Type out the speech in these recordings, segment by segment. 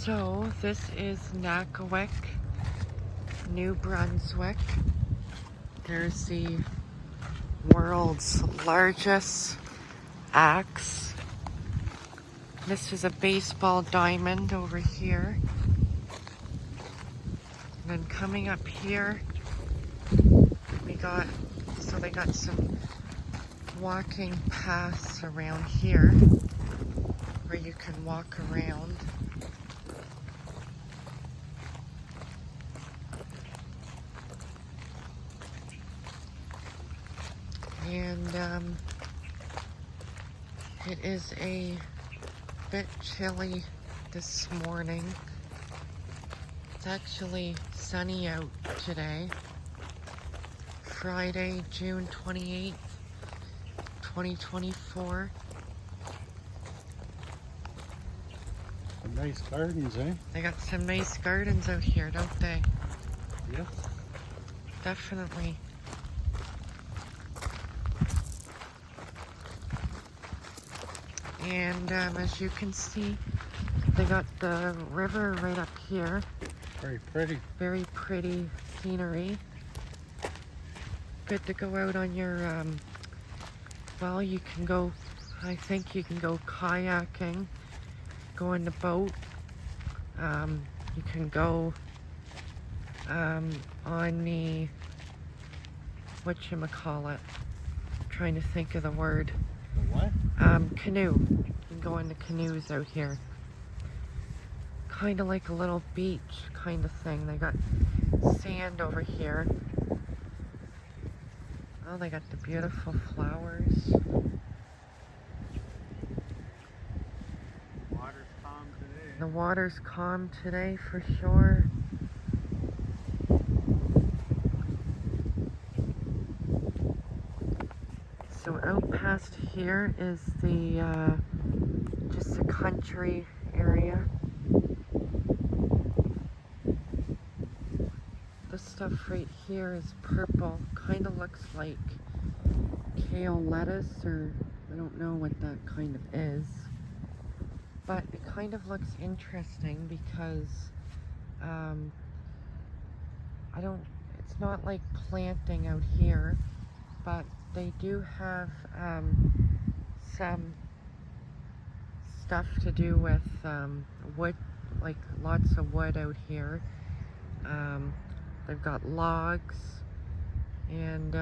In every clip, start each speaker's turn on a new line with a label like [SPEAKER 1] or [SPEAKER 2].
[SPEAKER 1] So this is Nackawic, New Brunswick. There's the world's largest axe. This is a baseball diamond over here. And then coming up here, they got some walking paths around here where you can walk around. And it is a bit chilly this morning. It's actually sunny out today. Friday, June 28th, 2024.
[SPEAKER 2] Some nice gardens, eh?
[SPEAKER 1] They got some nice gardens out here, don't they?
[SPEAKER 2] Yes.
[SPEAKER 1] Definitely. And as you can see, they got the river right up here.
[SPEAKER 2] Very pretty.
[SPEAKER 1] Very pretty scenery. Good to go out on your, well, you can go, I think you can go kayaking, go in the boat. You can go on the, whatchamacallit, I'm trying to think of the word.
[SPEAKER 2] The what?
[SPEAKER 1] Canoe. You can go in the canoes out here. Kind of like a little beach kind of thing. They got sand over here. Oh, they got the beautiful flowers.
[SPEAKER 2] Water's calm today.
[SPEAKER 1] The water's calm today for sure. So out past here is the just the country area. This stuff right here is purple. Kind of looks like kale lettuce, or I don't know what that kind of is. But it kind of looks interesting because it's not like planting out here, but they do have some stuff to do with wood, like lots of wood out here. They've got logs, and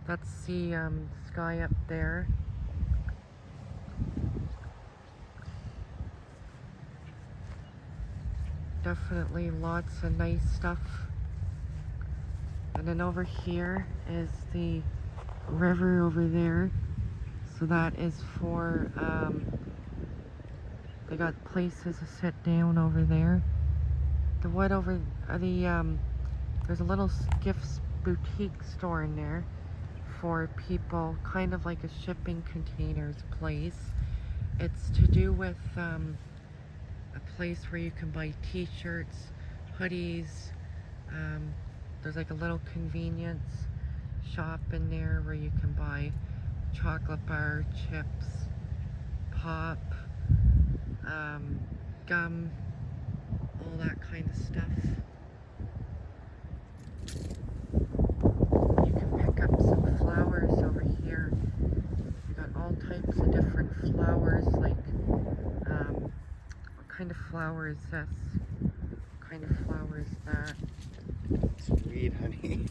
[SPEAKER 1] that's the sky up there. Definitely lots of nice stuff. And then over here is the river over there. So that is for, they got places to sit down over there. The wood over, there's a little gifts boutique store in there for people, kind of like a shipping containers place. It's to do with a place where you can buy t-shirts, hoodies. There's like a little convenience shop in there where you can buy chocolate bar, chips, pop, gum, all that kind of stuff. You can pick up some flowers over here. You got all types of different flowers, like what kind of flower is this? What kind of flower is that?
[SPEAKER 2] It's weed, honey.